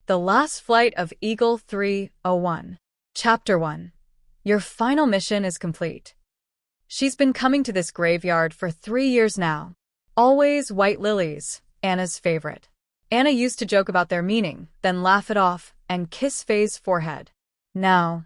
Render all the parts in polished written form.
The Last Flight of Eagle 301. Chapter 1. Your final mission is complete. She's been coming to this graveyard for 3 years now. Always white lilies, Anna's favorite. Anna used to joke about their meaning, then laugh it off and kiss Faye's forehead. Now,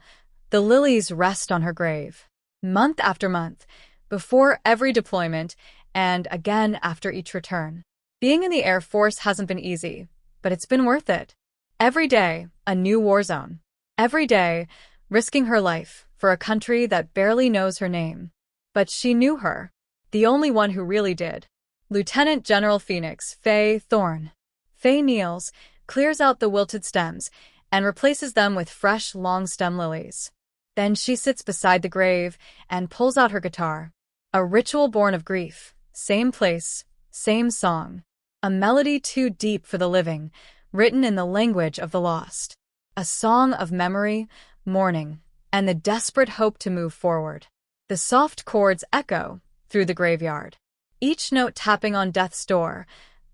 the lilies rest on her grave. Month after month, before every deployment, and again after each return. Being in the Air Force hasn't been easy, but it's been worth it. Every day, a new war zone. Every day, risking her life for a country that barely knows her name. But she knew her. The only one who really did. Lieutenant General Phoenix Faye Thorne. Faye kneels, clears out the wilted stems, and replaces them with fresh, long-stem lilies. Then she sits beside the grave and pulls out her guitar. A ritual born of grief. Same place, same song. A melody too deep for the living, written in the language of the lost. A song of memory, mourning, and the desperate hope to move forward. The soft chords echo through the graveyard, each note tapping on death's door,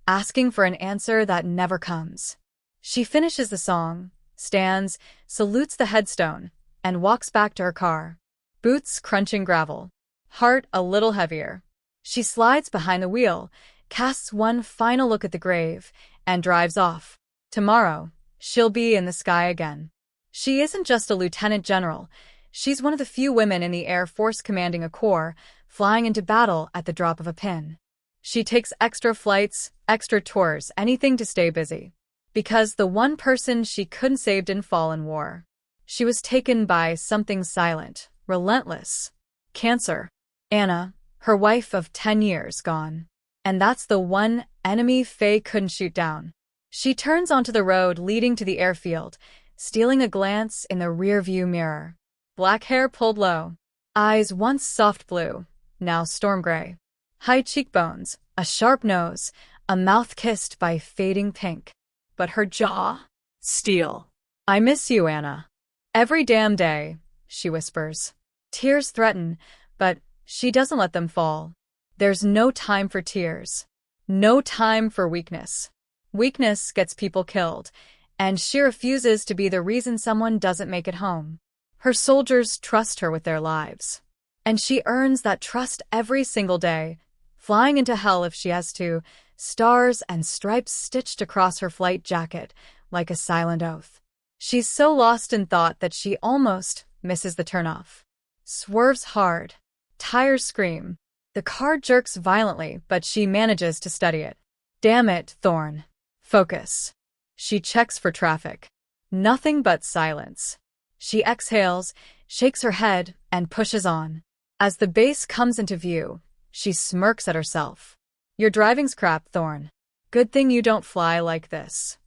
asking for an answer that never comes. She finishes the song, stands, salutes the headstone, and walks back to her car. Boots crunching gravel, heart a little heavier. She slides behind the wheel, casts one final look at the grave, and drives off. Tomorrow, she'll be in the sky again. She isn't just a lieutenant general. She's one of the few women in the Air Force commanding a corps, flying into battle at the drop of a pin. She takes extra flights, extra tours, anything to stay busy. Because the one person she couldn't save didn't fall in war. She was taken by something silent, relentless. Cancer. Anna, her wife of 10 years, gone. And that's the one enemy Faye couldn't shoot down. She turns onto the road leading to the airfield, stealing a glance in the rearview mirror. Black hair pulled low. Eyes once soft blue, now storm gray. High cheekbones, a sharp nose, a mouth kissed by fading pink. But her jaw? Steel. I miss you, Anna. Every damn day, she whispers. Tears threaten, but she doesn't let them fall. There's no time for tears. No time for weakness. Weakness gets people killed, and she refuses to be the reason someone doesn't make it home. Her soldiers trust her with their lives. And she earns that trust every single day, flying into hell if she has to, stars and stripes stitched across her flight jacket like a silent oath. She's so lost in thought that she almost misses the turnoff. Swerves hard. Tires scream. The car jerks violently, but she manages to steady it. Damn it, Thorne. Focus. She checks for traffic. Nothing but silence. She exhales, shakes her head, and pushes on. As the base comes into view, she smirks at herself. Your driving's crap, Thorne. Good thing you don't fly like this.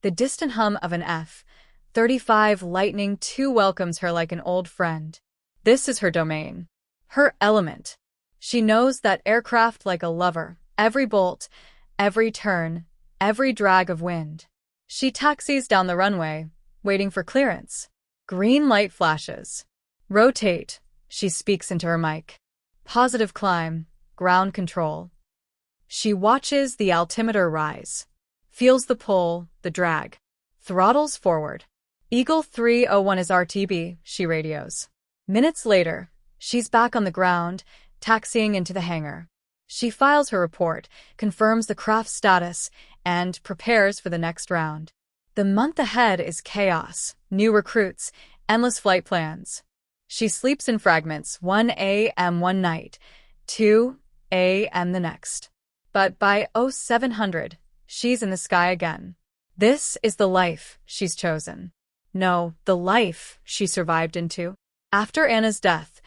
The distant hum of an F-35 Lightning II welcomes her like an old friend. This is her domain. Her element. She knows that aircraft like a lover, every bolt, every turn, every drag of wind. She taxis down the runway, waiting for clearance. Green light flashes. Rotate, she speaks into her mic. Positive climb, ground control. She watches the altimeter rise. Feels the pull, the drag. Throttles forward. Eagle 301 is RTB, she radios. Minutes later, she's back on the ground, taxiing into the hangar. She files her report, confirms the craft's status, and prepares for the next round. The month ahead is chaos, new recruits, endless flight plans. She sleeps in fragments, 1 a.m. one night, 2 a.m. the next. But by 0700, she's in the sky again. This is the life she's chosen. No, the life she survived into. After Anna's death,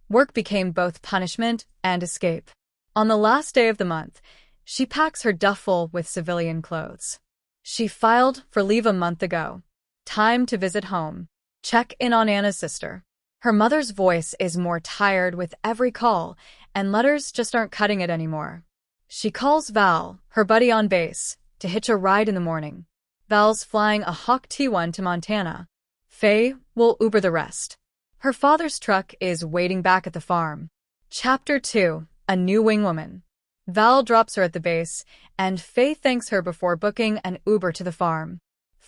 work became both punishment and escape. On the last day of the month, she packs her duffel with civilian clothes. She filed for leave a month ago. Time to visit home. Check in on Anna's sister. Her mother's voice is more tired with every call, and letters just aren't cutting it anymore. She calls Val, her buddy on base, to hitch a ride in the morning. Val's flying a Hawk T1 to Montana. Faye will Uber the rest. Her father's truck is waiting back at the farm. Chapter 2. A New Wingwoman. Val drops her at the base, and Faye thanks her before booking an Uber to the farm.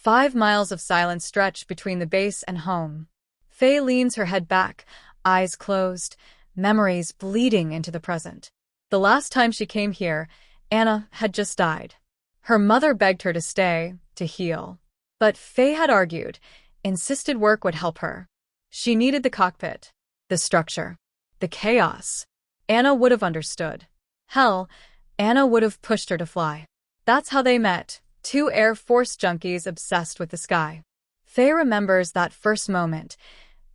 5 miles of silence stretch between the base and home. Faye leans her head back, eyes closed, memories bleeding into the present. The last time she came here, Anna had just died. Her mother begged her to stay, to heal. But Faye had argued, insisted work would help her. She needed the cockpit, the structure, the chaos. Anna would have understood. Hell, Anna would have pushed her to fly. That's how they met, two Air Force junkies obsessed with the sky. Faye remembers that first moment,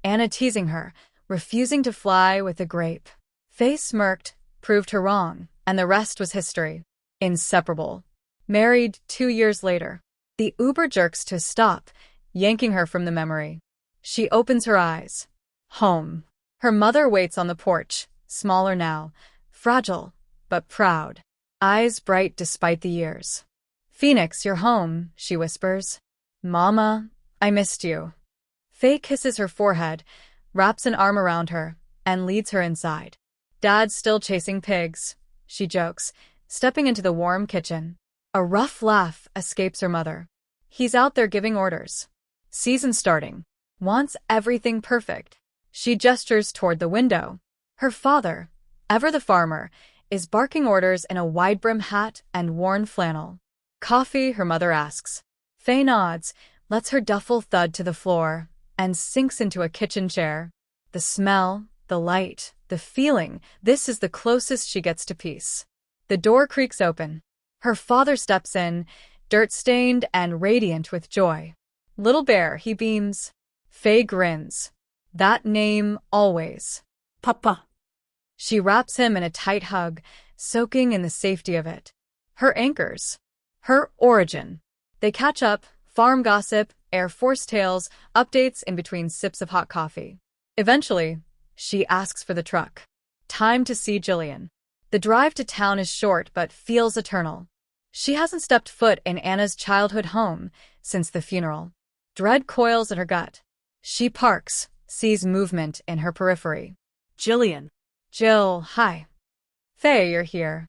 Anna teasing her, refusing to fly with a grape. Faye smirked, proved her wrong, and the rest was history. Inseparable. Married 2 years later. The Uber jerks to a stop, yanking her from the memory. She opens her eyes. Home. Her mother waits on the porch, smaller now, fragile, but proud. Eyes bright despite the years. Phoenix, you're home, she whispers. Mama, I missed you. Faye kisses her forehead, wraps an arm around her, and leads her inside. Dad's still chasing pigs, she jokes, stepping into the warm kitchen. A rough laugh escapes her mother. He's out there giving orders. Season starting. Wants everything perfect. She gestures toward the window. Her father, ever the farmer, is barking orders in a wide-brim hat and worn flannel. Coffee, her mother asks. Faye nods, lets her duffel thud to the floor, and sinks into a kitchen chair. The smell, the light, the feeling, this is the closest she gets to peace. The door creaks open. Her father steps in, dirt-stained and radiant with joy. Little bear, he beams. Faye grins. That name always. Papa. She wraps him in a tight hug, soaking in the safety of it. Her anchors. Her origin. They catch up, farm gossip, Air Force tales, updates in between sips of hot coffee. Eventually, she asks for the truck. Time to see Jillian. The drive to town is short but feels eternal. She hasn't stepped foot in Anna's childhood home since the funeral. Dread coils in her gut. She parks, sees movement in her periphery. Jillian. Jill, hi. Faye, you're here.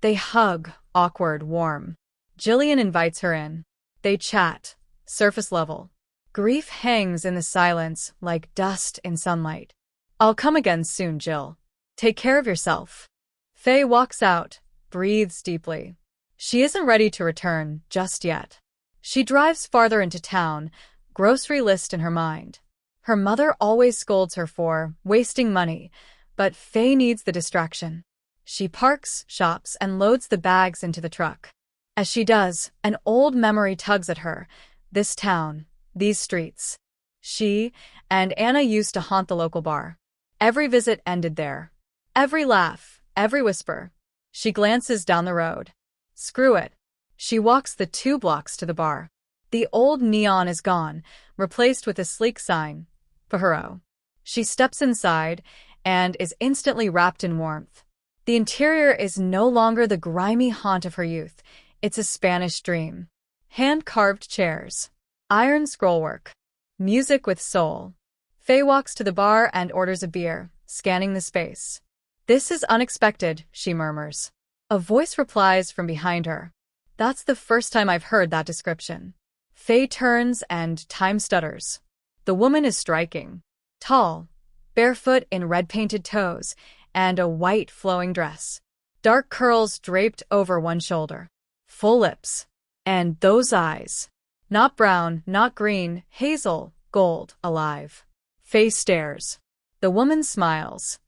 They hug, awkward, warm. Jillian invites her in. They chat, surface level. Grief hangs in the silence like dust in sunlight. I'll come again soon, Jill. Take care of yourself. Faye walks out, breathes deeply. She isn't ready to return just yet. She drives farther into town, grocery list in her mind. Her mother always scolds her for wasting money, but Faye needs the distraction. She parks, shops, and loads the bags into the truck. As she does, an old memory tugs at her. This town, these streets. She and Anna used to haunt the local bar. Every visit ended there. Every laugh, every whisper. She glances down the road. Screw it. She walks the 2 blocks to the bar. The old neon is gone, replaced with a sleek sign. Pajaro. She steps inside and is instantly wrapped in warmth. The interior is no longer the grimy haunt of her youth. It's a Spanish dream. Hand-carved chairs. Iron scrollwork. Music with soul. Faye walks to the bar and orders a beer, scanning the space. This is unexpected, she murmurs. A voice replies from behind her. That's the first time I've heard that description. Faye turns and time stutters. The woman is striking. Tall, barefoot in red-painted toes, and a white flowing dress. Dark curls draped over one shoulder. Full lips. And those eyes. Not brown, not green, hazel, gold, alive. Faye stares. The woman smiles.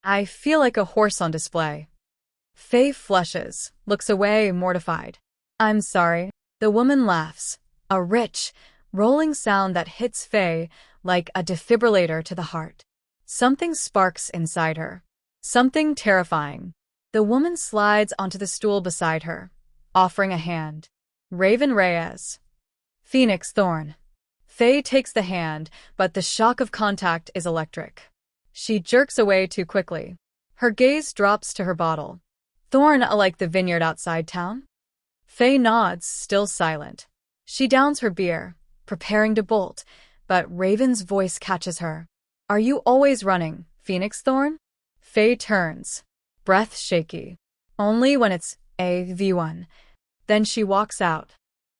I feel like a horse on display. Faye flushes, looks away, mortified. I'm sorry. The woman laughs. A rich, rolling sound that hits Faye like a defibrillator to the heart. Something sparks inside her. Something terrifying. The woman slides onto the stool beside her, offering a hand. Raven Reyes. Phoenix Thorne. Faye takes the hand, but the shock of contact is electric. She jerks away too quickly. Her gaze drops to her bottle. Thorne, like the vineyard outside town? Faye nods, still silent. She downs her beer, preparing to bolt, but Raven's voice catches her. Are you always running, Phoenix Thorne? Faye turns, breath shaky. Only when it's a V1. Then she walks out.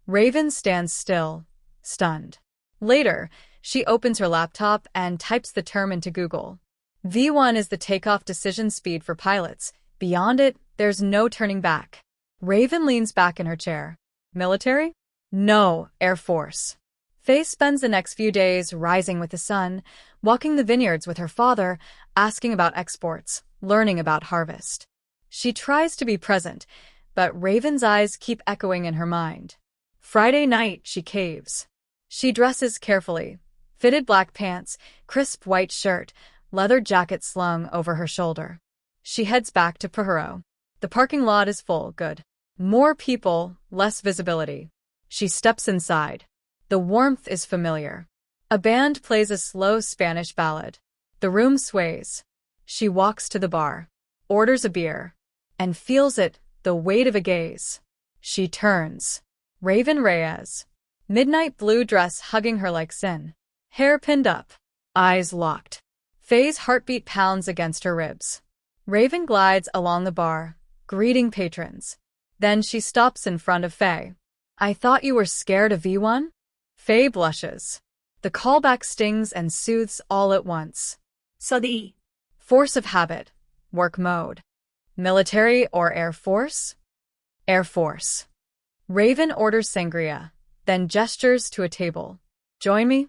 Raven stands still, stunned. Later, she opens her laptop and types the term into Google. V1 is the takeoff decision speed for pilots. Beyond it, there's no turning back. Raven leans back in her chair. Military? No, Air Force. Faye spends the next few days rising with the sun, walking the vineyards with her father, asking about exports, learning about harvest. She tries to be present, but Raven's eyes keep echoing in her mind. Friday night, she caves. She dresses carefully. Fitted black pants, crisp white shirt, leather jacket slung over her shoulder. She heads back to Pajaro. The parking lot is full, good. More people, less visibility. She steps inside. The warmth is familiar. A band plays a slow Spanish ballad. The room sways. She walks to the bar, orders a beer, and feels it, the weight of a gaze. She turns. Raven Reyes. Midnight blue dress hugging her like sin. Hair pinned up. Eyes locked. Faye's heartbeat pounds against her ribs. Raven glides along the bar, greeting patrons. Then she stops in front of Faye. I thought you were scared of V1? Faye blushes. The callback stings and soothes all at once. Sadi. Force of habit. Work mode. Military or Air Force? Air Force. Raven orders sangria, then gestures to a table. Join me?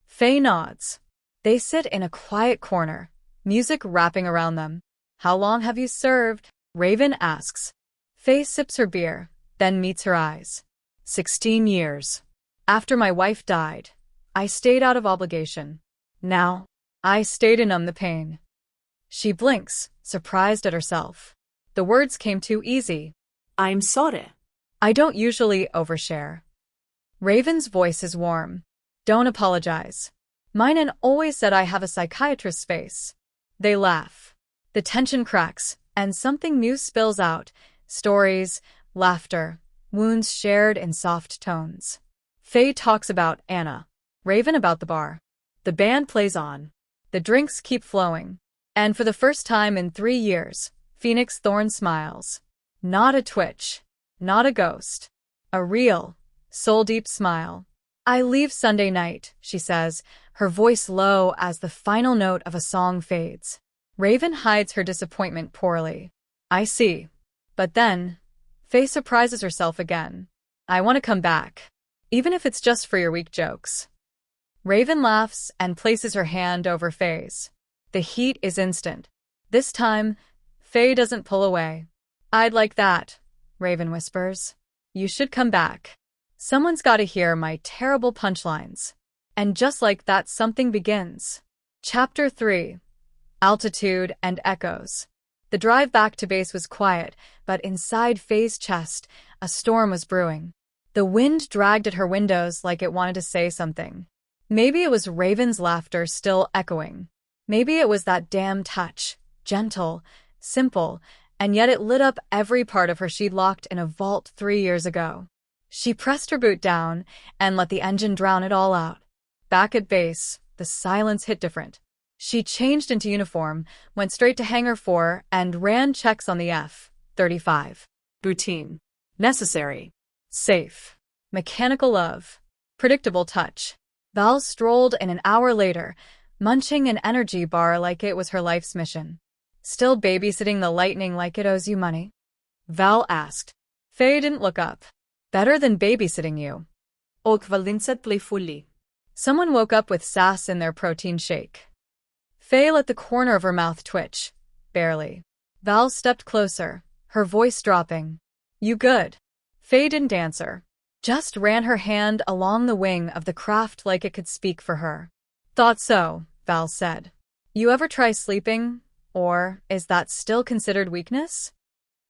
Faye nods. They sit in a quiet corner, music wrapping around them. How long have you served? Raven asks. Faye sips her beer, then meets her eyes. 16 years. After my wife died, I stayed out of obligation. Now, I stay to numb the pain. She blinks, surprised at herself. The words came too easy. I'm sorry. I don't usually overshare. Raven's voice is warm. Don't apologize. Minen always said I have a psychiatrist's face. They laugh. The tension cracks, and something new spills out. Stories, laughter, wounds shared in soft tones. Faye talks about Anna. Raven about the bar. The band plays on. The drinks keep flowing. And for the first time in 3 years, Phoenix Thorne smiles. Not a twitch. Not a ghost. A real, soul-deep smile. I leave Sunday night, she says, her voice low as the final note of a song fades. Raven hides her disappointment poorly. I see. But then, Faye surprises herself again. I want to come back. Even if it's just for your weak jokes. Raven laughs and places her hand over Faye's. The heat is instant. This time, Faye doesn't pull away. I'd like that, Raven whispers. You should come back. Someone's got to hear my terrible punchlines. And just like that, something begins. Chapter 3. Altitude and Echoes. The drive back to base was quiet, but inside Faye's chest, a storm was brewing. The wind dragged at her windows like it wanted to say something. Maybe it was Raven's laughter still echoing. Maybe it was that damn touch, gentle, simple, and yet it lit up every part of her she'd locked in a vault 3 years ago. She pressed her boot down and let the engine drown it all out. Back at base, the silence hit different. She changed into uniform, went straight to Hangar 4, and ran checks on the F-35. Routine. Necessary. Safe. Mechanical love. Predictable touch. Val strolled in an hour later, munching an energy bar like it was her life's mission. Still babysitting the lightning like it owes you money? Val asked. Faye didn't look up. Better than babysitting you. Og valinset playfully. Someone woke up with sass in their protein shake. Faye let the corner of her mouth twitch. Barely. Val stepped closer, her voice dropping. You good? Faye didn't answer. Just ran her hand along the wing of the craft like it could speak for her. Thought so, Val said. You ever try sleeping? Or is that still considered weakness?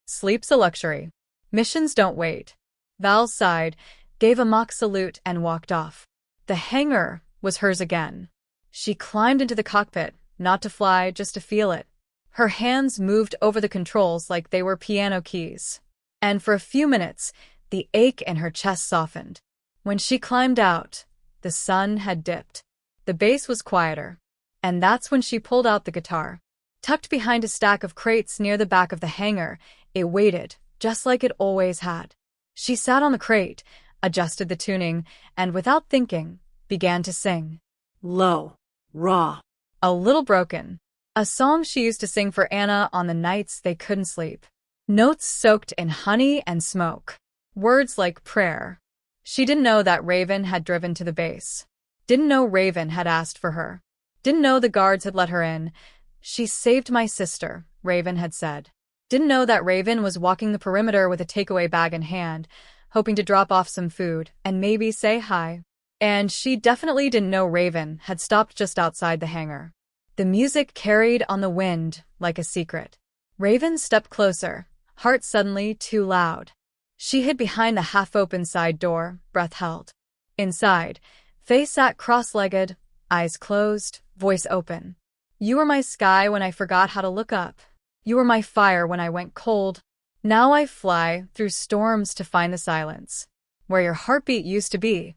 Sleep's a luxury. Missions don't wait. Val sighed, gave a mock salute, and walked off. The hangar was hers again. She climbed into the cockpit, not to fly, just to feel it. Her hands moved over the controls like they were piano keys. And for a few minutes, the ache in her chest softened. When she climbed out, the sun had dipped. The base was quieter. And that's when she pulled out the guitar. Tucked behind a stack of crates near the back of the hangar, it waited, just like it always had. She sat on the crate, adjusted the tuning, and without thinking, began to sing. Low. Raw. A Little Broken, a song she used to sing for Anna on the nights they couldn't sleep. Notes soaked in honey and smoke. Words like prayer. She didn't know that Raven had driven to the base. Didn't know Raven had asked for her. Didn't know the guards had let her in. She saved my sister, Raven had said. Didn't know that Raven was walking the perimeter with a takeaway bag in hand, hoping to drop off some food and maybe say hi. And she definitely didn't know Raven had stopped just outside the hangar. The music carried on the wind like a secret. Raven stepped closer, heart suddenly too loud. She hid behind the half-open side door, breath held. Inside, Faye sat cross-legged, eyes closed, voice open. You were my sky when I forgot how to look up. You were my fire when I went cold. Now I fly through storms to find the silence, where your heartbeat used to be.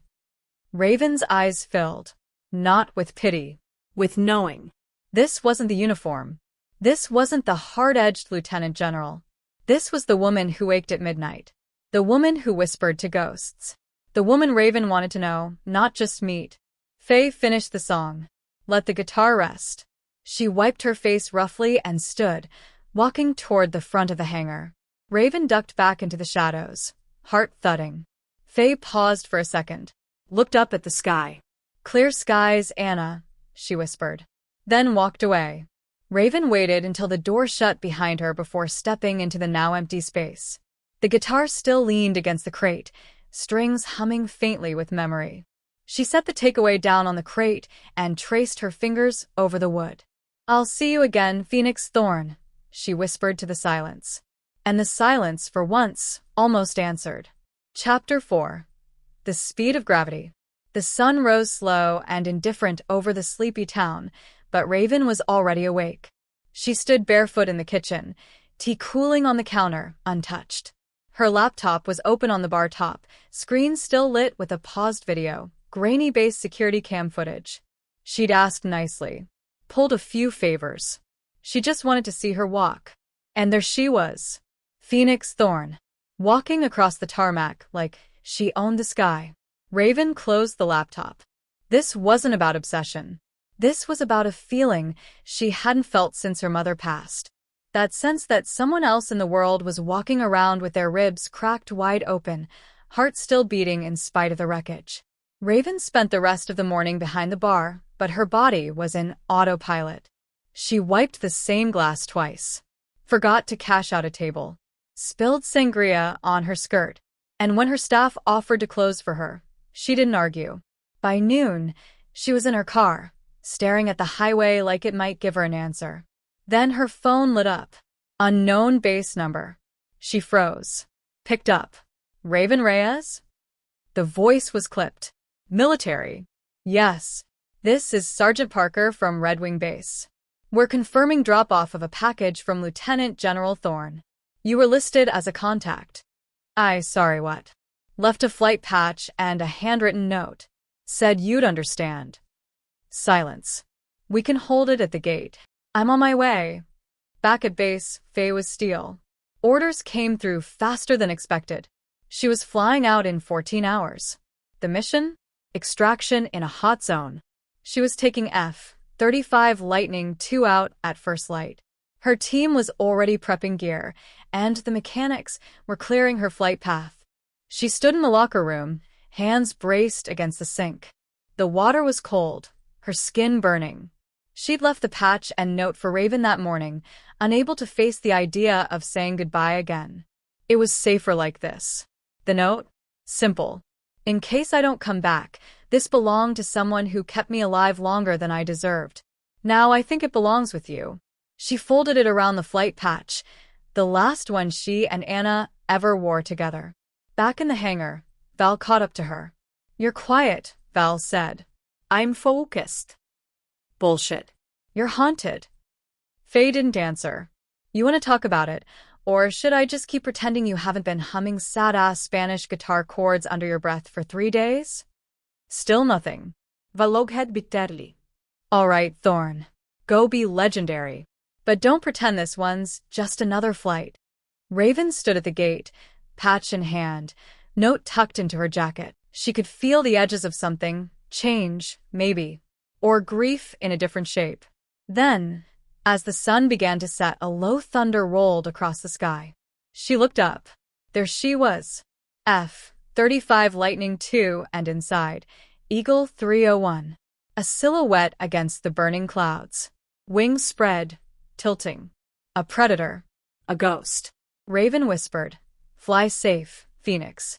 Raven's eyes filled, not with pity, With knowing. this wasn't the uniform. This wasn't the hard-edged lieutenant general. This was the woman who waked at midnight. The woman who whispered to ghosts. The woman Raven wanted to know, not just meet. Faye finished the song. Let the guitar rest. She wiped her face roughly and stood, walking toward the front of the hangar. Raven ducked back into the shadows, heart thudding. Faye paused for a second, looked up at the sky. Clear skies, Anna, she whispered. Then walked away. Raven waited until the door shut behind her before stepping into the now empty space. The guitar still leaned against the crate, strings humming faintly with memory. She set the takeaway down on the crate and traced her fingers over the wood. I'll see you again, Phoenix Thorn, she whispered to the silence. And the silence, for once, almost answered. Chapter 4. The Speed of Gravity. The sun rose slow and indifferent over the sleepy town, but Raven was already awake. She stood barefoot in the kitchen, tea cooling on the counter, untouched. Her laptop was open on the bar top, screen still lit with a paused video, grainy-based security cam footage. She'd asked nicely, pulled a few favors. She just wanted to see her walk. And there she was, Phoenix Thorn, walking across the tarmac like she owned the sky. Raven closed the laptop. This wasn't about obsession. This was about a feeling she hadn't felt since her mother passed. That sense that someone else in the world was walking around with their ribs cracked wide open, heart still beating in spite of the wreckage. Raven spent the rest of the morning behind the bar, but her body was in autopilot. She wiped the same glass twice, forgot to cash out a table, spilled sangria on her skirt, and when her staff offered to close for her, she didn't argue. By noon, she was in her car, staring at the highway like it might give her an answer. Then her phone lit up. Unknown base number. She froze. Picked up. Raven Reyes? The voice was clipped. Military. Yes. This is Sergeant Parker from Red Wing Base. We're confirming drop-off of a package from Lieutenant General Thorn. You were listed as a contact. Sorry what? Left a flight patch and a handwritten note. Said you'd understand. Silence. We can hold it at the gate. I'm on my way. Back at base, Faye was steel. Orders came through faster than expected. She was flying out in 14 hours. The mission? Extraction in a hot zone. She was taking F-35 Lightning II out at first light. Her team was already prepping gear, and the mechanics were clearing her flight path. She stood in the locker room, hands braced against the sink. The water was cold, her skin burning. She'd left the patch and note for Raven that morning, unable to face the idea of saying goodbye again. It was safer like this. The note? Simple. In case I don't come back, this belonged to someone who kept me alive longer than I deserved. Now I think it belongs with you. She folded it around the flight patch, the last one she and Anna ever wore together. Back in the hangar, Val caught up to her. You're quiet, Val said. I'm focused. Bullshit. You're haunted. Faye didn't answer. You want to talk about it, or should I just keep pretending you haven't been humming sad-ass Spanish guitar chords under your breath for 3 days? Still nothing. Valoghead bitterly. All right, Thorn. Go be legendary. But don't pretend this one's just another flight. Raven stood at the gate, patch in hand, Note tucked into her jacket. She could feel the edges of something, change, maybe, or grief in a different shape. Then, as the sun began to set, a low thunder rolled across the sky. She looked up. There she was. F-35 Lightning II, and inside, Eagle 301. A silhouette against the burning clouds. Wings spread, tilting. A predator. A ghost. Raven whispered, "Fly safe, Phoenix."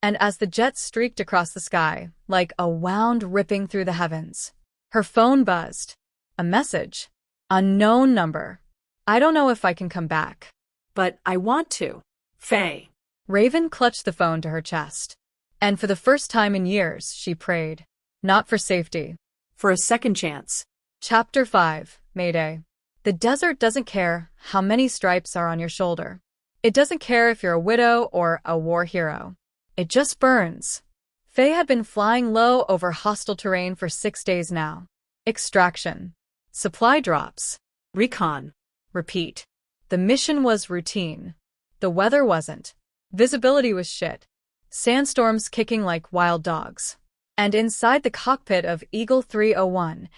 And as the jet streaked across the sky, like a wound ripping through the heavens, her phone buzzed. A message. Unknown number. "I don't know if I can come back." But I want to. Faye. Raven clutched the phone to her chest. And for the first time in years, she prayed. Not for safety. For a second chance. Chapter 5, Mayday. The desert doesn't care how many stripes are on your shoulder. It doesn't care if you're a widow or a war hero. It just burns. Faye had been flying low over hostile terrain for 6 days now. Extraction. Supply drops. Recon. Repeat. The mission was routine. The weather wasn't. Visibility was shit. Sandstorms kicking like wild dogs. And inside the cockpit of Eagle 301,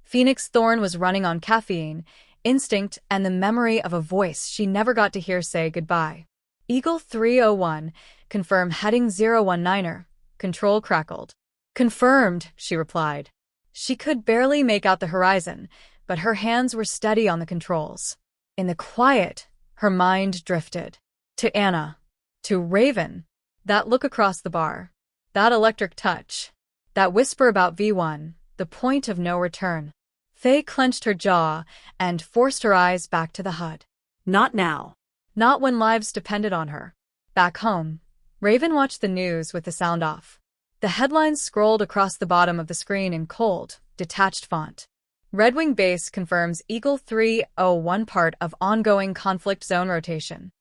Phoenix Thorne was running on caffeine, instinct, and the memory of a voice she never got to hear say goodbye. Eagle 301, confirm heading 019er. Control crackled. Confirmed, she replied. She could barely make out the horizon, but her hands were steady on the controls. In the quiet, her mind drifted. To Anna. To Raven. That look across the bar. That electric touch. That whisper about V1, the point of no return. Faye clenched her jaw and forced her eyes back to the HUD. Not now. Not when lives depended on her. Back home, Raven watched the news with the sound off. The headlines scrolled across the bottom of the screen in cold, detached font. Red Wing Base confirms Eagle 301 part of ongoing conflict zone rotation.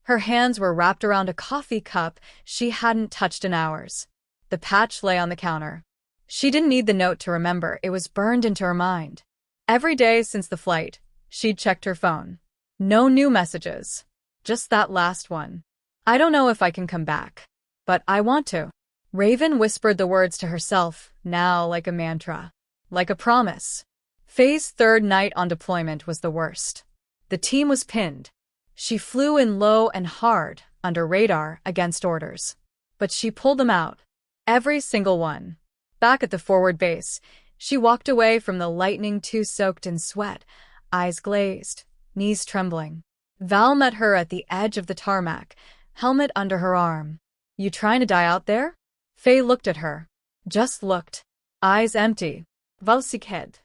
Her hands were wrapped around a coffee cup she hadn't touched in hours. The patch lay on the counter. She didn't need the note to remember, it was burned into her mind. Every day since the flight, she'd checked her phone. No new messages. Just that last one. "I don't know if I can come back. But I want to." Raven whispered the words to herself, now like a mantra. Like a promise. Faye's third night on deployment was the worst. The team was pinned. She flew in low and hard, under radar, against orders. But she pulled them out. Every single one. Back at the forward base, she walked away from the Lightning II soaked in sweat, eyes glazed, knees trembling. Val met her at the edge of the tarmac, helmet under her arm. "You trying to die out there?" Faye looked at her. Just looked. Eyes empty. "Valsik head.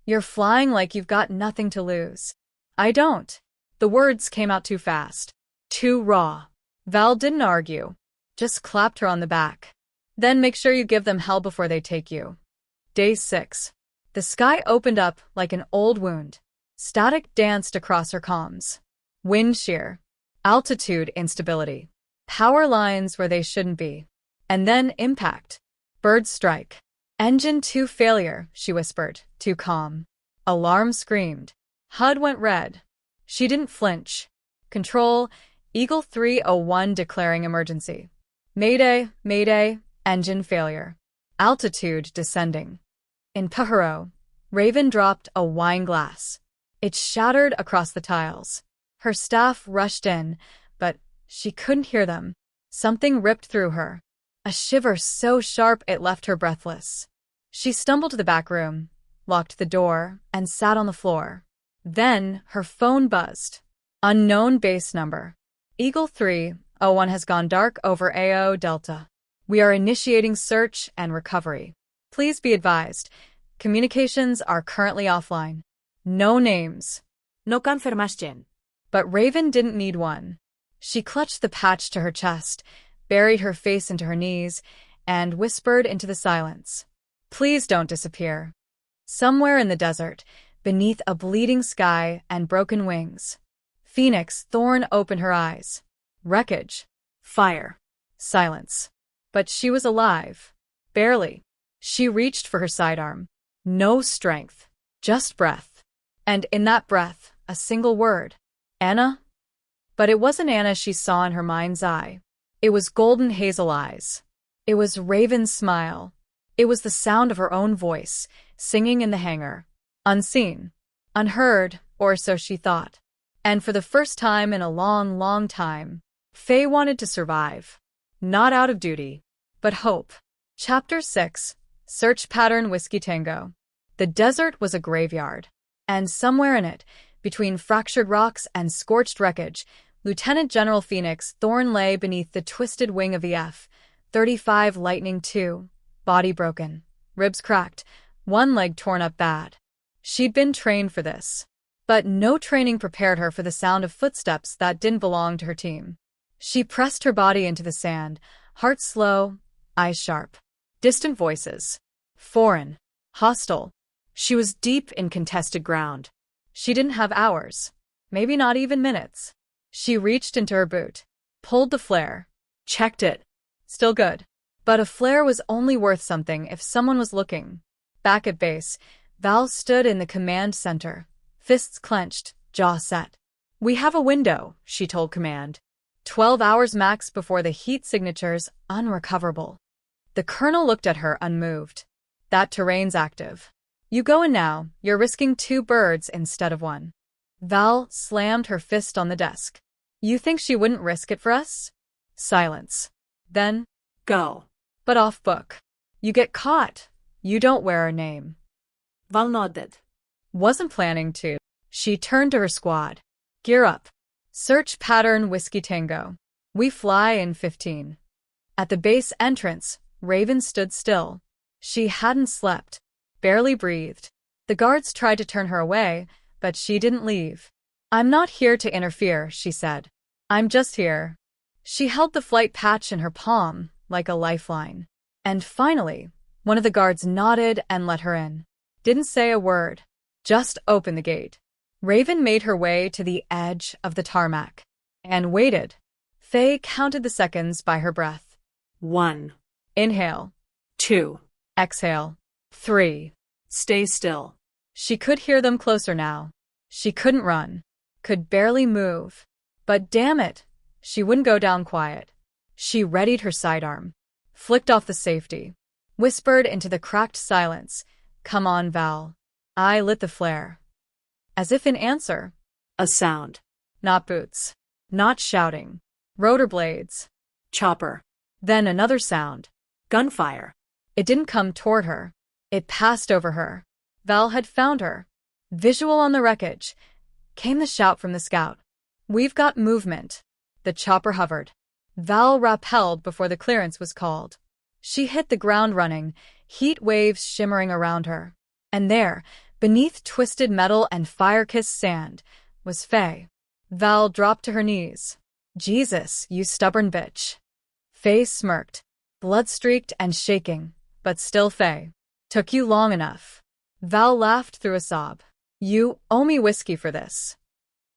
You're flying like you've got nothing to lose." "I don't." The words came out too fast. Too raw. Val didn't argue. Just clapped her on the back. "Then make sure you give them hell before they take you." Day 6. The sky opened up like an old wound. Static danced across her comms. Wind shear. Altitude instability. Power lines where they shouldn't be. And then impact. Bird strike. "Engine 2 failure," she whispered, too calm. Alarm screamed. HUD went red. She didn't flinch. "Control, Eagle 301 declaring emergency. Mayday, mayday, engine failure. Altitude descending." In Pajaro, Raven dropped a wine glass. It shattered across the tiles. Her staff rushed in, but she couldn't hear them. Something ripped through her. A shiver so sharp it left her breathless. She stumbled to the back room, locked the door, and sat on the floor. Then her phone buzzed. Unknown base number. Eagle 301 has gone dark over AO Delta. We are initiating search and recovery. Please be advised, communications are currently offline. No names. No confirmation. But Raven didn't need one. She clutched the patch to her chest, buried her face into her knees, and whispered into the silence. "Please don't disappear." Somewhere in the desert, beneath a bleeding sky and broken wings, Phoenix Thorne opened her eyes. Wreckage. Fire. Silence. But she was alive. Barely. She reached for her sidearm. No strength. Just breath. And in that breath, a single word. Anna? But it wasn't Anna she saw in her mind's eye. It was golden hazel eyes. It was Raven's smile. It was the sound of her own voice, singing in the hangar. Unseen. Unheard, or so she thought. And for the first time in a long, long time, Faye wanted to survive. Not out of duty, but hope. Chapter 6. Search Pattern Whiskey Tango. The desert was a graveyard. And somewhere in it, between fractured rocks and scorched wreckage, Lieutenant General Phoenix Thorne lay beneath the twisted wing of the F-35 Lightning II, body broken, ribs cracked, one leg torn up bad. She'd been trained for this. But no training prepared her for the sound of footsteps that didn't belong to her team. She pressed her body into the sand, heart slow, eyes sharp. Distant voices. Foreign. Hostile. She was deep in contested ground. She didn't have hours. Maybe not even minutes. She reached into her boot. Pulled the flare. Checked it. Still good. But a flare was only worth something if someone was looking. Back at base, Val stood in the command center. Fists clenched, jaw set. "We have a window," she told command. 12 hours max before the heat signature's unrecoverable. The colonel looked at her unmoved. "That terrain's active. You go in now, you're risking 2 birds instead of 1. Val slammed her fist on the desk. "You think she wouldn't risk it for us?" Silence. Then, Go. "But off book. You get caught. You don't wear a name." Val nodded. Wasn't planning to. She turned to her squad. "Gear up. Search Pattern Whiskey Tango. We fly in 15. At the base entrance, Raven stood still. She hadn't slept. Barely breathed. The guards tried to turn her away, but she didn't leave. "I'm not here to interfere," she said. "I'm just here." She held the flight patch in her palm, like a lifeline. And finally, one of the guards nodded and let her in. Didn't say a word. Just opened the gate. Raven made her way to the edge of the tarmac. And waited. Faye counted the seconds by her breath. 1. Inhale. 2. Exhale. 3. Stay still. She could hear them closer now. She couldn't run. Could barely move. But damn it, she wouldn't go down quiet. She readied her sidearm. Flicked off the safety. Whispered into the cracked silence, "Come on, Val." I lit the flare. As if in answer. A sound. Not boots. Not shouting. Rotor blades. Chopper. Then another sound. Gunfire. It didn't come toward her. It passed over her. Val had found her. Visual on the wreckage. Came the shout from the scout. "We've got movement." The chopper hovered. Val rappelled before the clearance was called. She hit the ground running, heat waves shimmering around her. And there, beneath twisted metal and fire-kissed sand, was Faye. Val dropped to her knees. "Jesus, you stubborn bitch." Faye smirked, blood-streaked and shaking, but still Faye. "Took you long enough." Val laughed through a sob. "You owe me whiskey for this."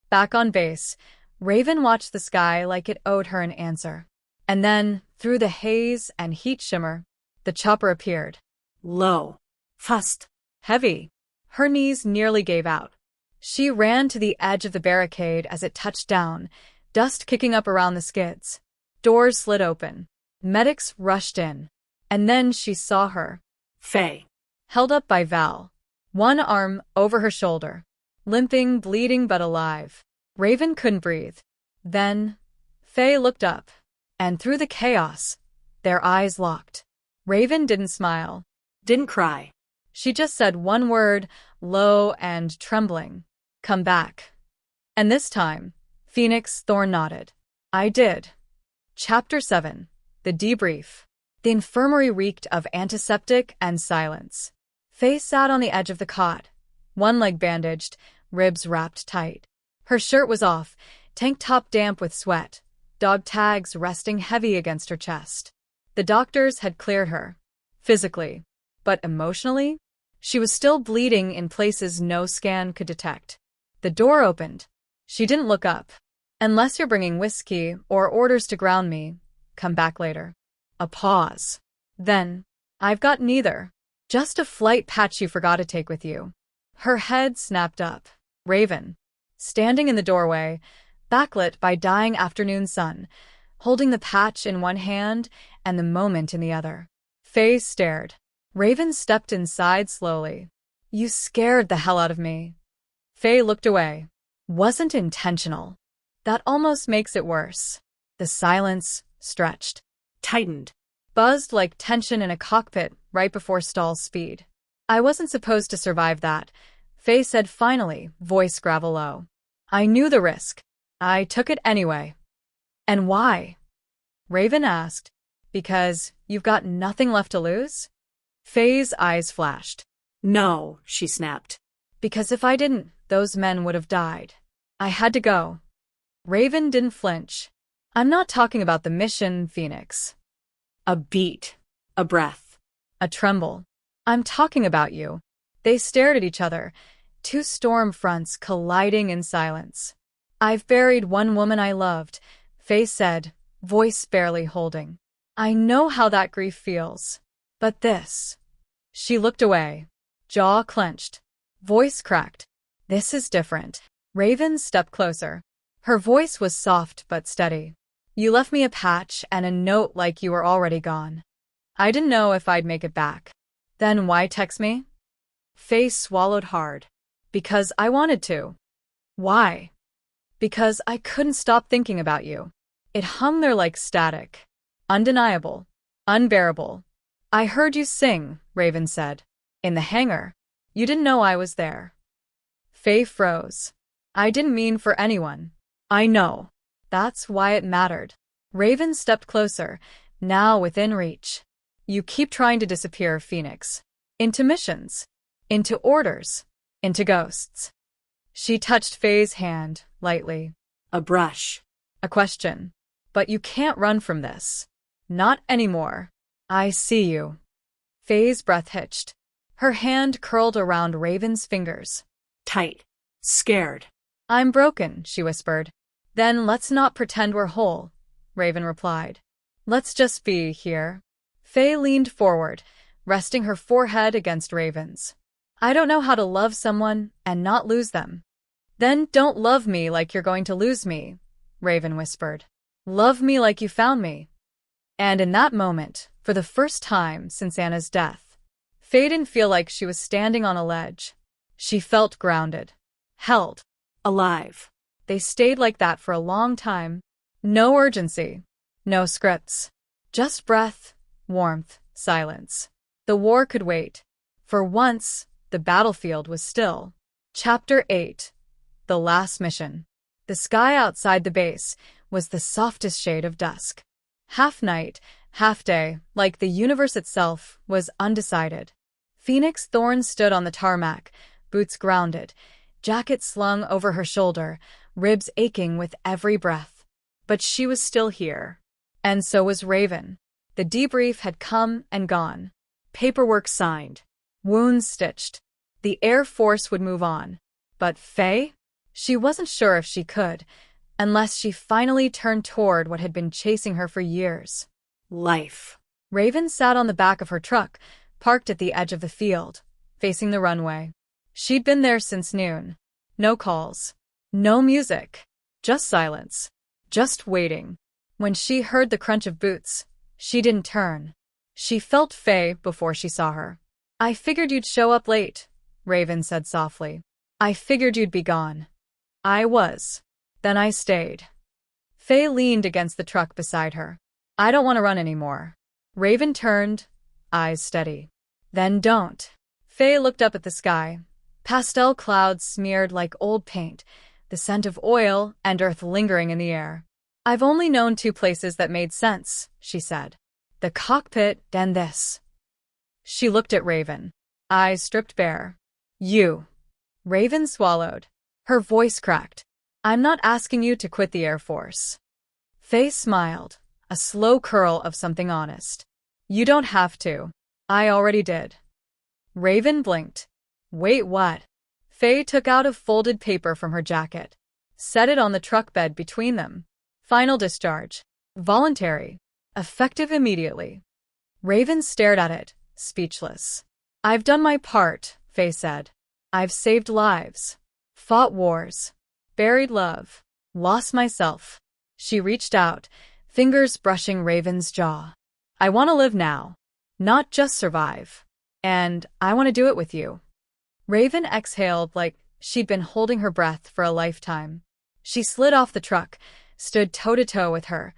Back on base, Raven watched the sky like it owed her an answer. And then, through the haze and heat shimmer, the chopper appeared. Low. Fast. Heavy. Her knees nearly gave out. She ran to the edge of the barricade as it touched down, dust kicking up around the skids. Doors slid open. Medics rushed in. And then she saw her. Faye. Held up by Val. One arm over her shoulder. Limping, bleeding but alive. Raven couldn't breathe. Then, Faye looked up. And through the chaos, their eyes locked. Raven didn't smile. Didn't cry. She just said one word, low and trembling. "Come back." And this time, Phoenix Thorne nodded. "I did." Chapter 7. The Debrief. The infirmary reeked of antiseptic and silence. Faye sat on the edge of the cot, one leg bandaged, ribs wrapped tight. Her shirt was off, tank top damp with sweat, dog tags resting heavy against her chest. The doctors had cleared her. Physically. But emotionally? She was still bleeding in places no scan could detect. The door opened. She didn't look up. "Unless you're bringing whiskey or orders to ground me, come back later." A pause. Then, "I've got neither. Just a flight patch you forgot to take with you." Her head snapped up. Raven, standing in the doorway, backlit by dying afternoon sun, holding the patch in one hand and the moment in the other. Faye stared. Raven stepped inside slowly. You scared the hell out of me. Faye looked away. Wasn't intentional. That almost makes it worse. The silence stretched, Tightened. buzzed like tension in a cockpit right before stall speed. I wasn't supposed to survive that, Faye said finally, voice gravel low. I knew the risk. I took it anyway. And why? Raven asked. Because you've got nothing left to lose? Faye's eyes flashed. No, she snapped. Because if I didn't, those men would have died. I had to go. Raven didn't flinch. I'm not talking about the mission, Phoenix. A beat. A breath. A tremble. I'm talking about you. They stared at each other, two storm fronts colliding in silence. I've buried one woman I loved, Faye said, voice barely holding. I know how that grief feels. But this. She looked away, jaw clenched, voice cracked. This is different. Raven stepped closer. Her voice was soft but steady. You left me a patch and a note like you were already gone. I didn't know if I'd make it back. Then why text me? Faye swallowed hard. Because I wanted to. Why? Because I couldn't stop thinking about you. It hung there like static. Undeniable. Unbearable. I heard you sing, Raven said. In the hangar. You didn't know I was there. Faye froze. I didn't mean for anyone. I know. That's why it mattered. Raven stepped closer, now within reach. You keep trying to disappear, Phoenix. Into missions. Into orders. Into ghosts. She touched Faye's hand, lightly. A brush. A question. But you can't run from this. Not anymore. I see you. Faye's breath hitched. Her hand curled around Raven's fingers. Tight. Scared. I'm broken, she whispered. Then let's not pretend we're whole, Raven replied. Let's just be here. Faye leaned forward, resting her forehead against Raven's. I don't know how to love someone and not lose them. Then don't love me like you're going to lose me, Raven whispered. Love me like you found me. And in that moment, for the first time since Anna's death, Faye didn't feel like she was standing on a ledge. She felt grounded. Held. Alive. They stayed like that for a long time. No urgency. No scripts. Just breath, warmth, silence. The war could wait. For once, the battlefield was still. Chapter 8. The Last Mission. The sky outside the base was the softest shade of dusk. Half night, half day, like the universe itself, was undecided. Phoenix Thorne stood on the tarmac, boots grounded, jacket slung over her shoulder, ribs aching with every breath. But she was still here. And so was Raven. The debrief had come and gone. Paperwork signed. Wounds stitched. The Air Force would move on. But Faye? She wasn't sure if she could, unless she finally turned toward what had been chasing her for years. Life. Raven sat on the back of her truck, parked at the edge of the field, facing the runway. She'd been there since noon. No calls. No music. Just silence. Just waiting. When she heard the crunch of boots, she didn't turn. She felt Faye before she saw her. I figured you'd show up late, Raven said softly. I figured you'd be gone. I was. Then I stayed. Faye leaned against the truck beside her. I don't want to run anymore. Raven turned, eyes steady. Then don't. Faye looked up at the sky. Pastel clouds smeared like old paint, the scent of oil and earth lingering in the air. I've only known two places that made sense, she said. The cockpit and this. She looked at Raven, eyes stripped bare. You. Raven swallowed. Her voice cracked. I'm not asking you to quit the Air Force. Faye smiled, a slow curl of something honest. You don't have to. I already did. Raven blinked. Wait, what? Faye took out a folded paper from her jacket. Set it on the truck bed between them. Final discharge. Voluntary. Effective immediately. Raven stared at it, speechless. I've done my part, Faye said. I've saved lives. Fought wars. Buried love. Lost myself. She reached out, fingers brushing Raven's jaw. I want to live now, not just survive. And I want to do it with you. Raven exhaled like she'd been holding her breath for a lifetime. She slid off the truck, stood toe-to-toe with her,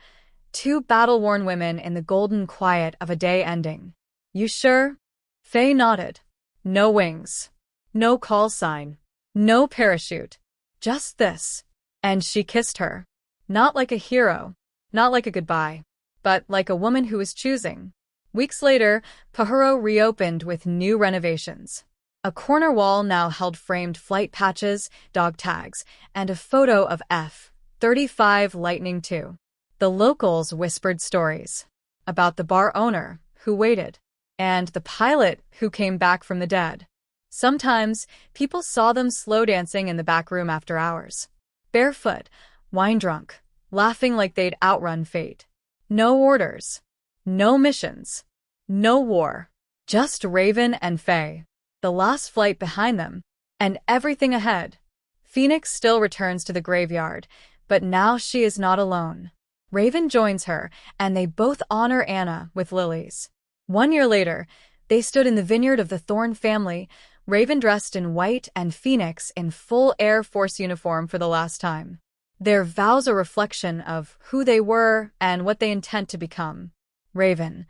two battle-worn women in the golden quiet of a day ending. You sure? Faye nodded. No wings. No call sign. No parachute. Just this. And she kissed her. Not like a hero, not like a goodbye, but like a woman who was choosing. Weeks later, Pajaro reopened with new renovations. A corner wall now held framed flight patches, dog tags, and a photo of F-35 Lightning II. The locals whispered stories about the bar owner who waited and the pilot who came back from the dead. Sometimes, people saw them slow dancing in the back room after hours. Barefoot, wine-drunk, laughing like they'd outrun fate. No orders. No missions. No war. Just Raven and Faye. The last flight behind them. And everything ahead. Phoenix still returns to the graveyard, but now she is not alone. Raven joins her, and they both honor Anna with lilies. 1 year later, they stood in the vineyard of the Thorne family, Raven dressed in white and Phoenix in full Air Force uniform for the last time. Their vows a reflection of who they were and what they intend to become. Raven,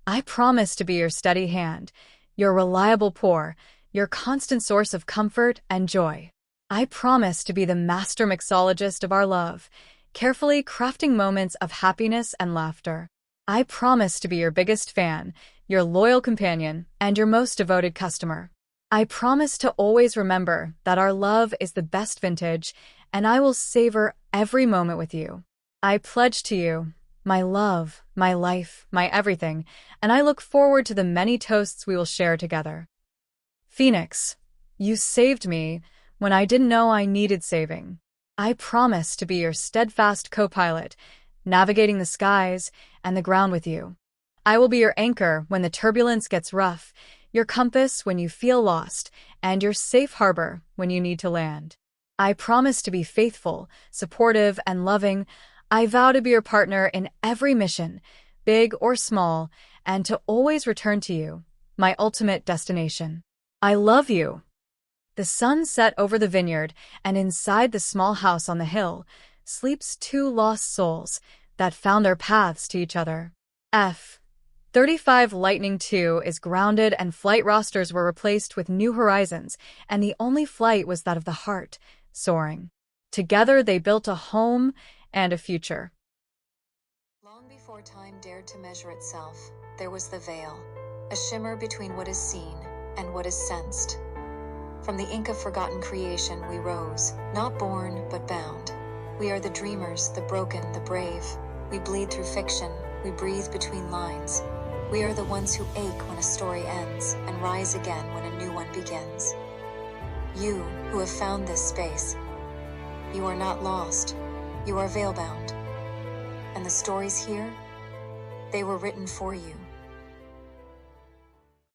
I promise to be your steady hand, your reliable pour, your constant source of comfort and joy. I promise to be the master mixologist of our love, carefully crafting moments of happiness and laughter. I promise to be your biggest fan, your loyal companion, and your most devoted customer. I promise to always remember that our love is the best vintage, and I will savor every moment with you. I pledge to you, my love, my life, my everything, and I look forward to the many toasts we will share together. Phoenix, you saved me when I didn't know I needed saving. I promise to be your steadfast co-pilot, navigating the skies and the ground with you. I will be your anchor when the turbulence gets rough, your compass when you feel lost, and your safe harbor when you need to land. I promise to be faithful, supportive, and loving. I vow to be your partner in every mission, big or small, and to always return to you, my ultimate destination. I love you. The sun set over the vineyard, and inside the small house on the hill sleeps two lost souls that found their paths to each other. F-35 Lightning II is grounded, and flight rosters were replaced with New Horizons, and the only flight was that of the heart, soaring. Together they built a home and a future. Long before time dared to measure itself, there was the veil, a shimmer between what is seen and what is sensed. From the ink of forgotten creation we rose, not born but bound. We are the dreamers, the broken, the brave. We bleed through fiction, we breathe between lines. We are the ones who ache when a story ends and rise again when a new one begins. You who have found this space, you are not lost, you are veil-bound. And the stories here, they were written for you.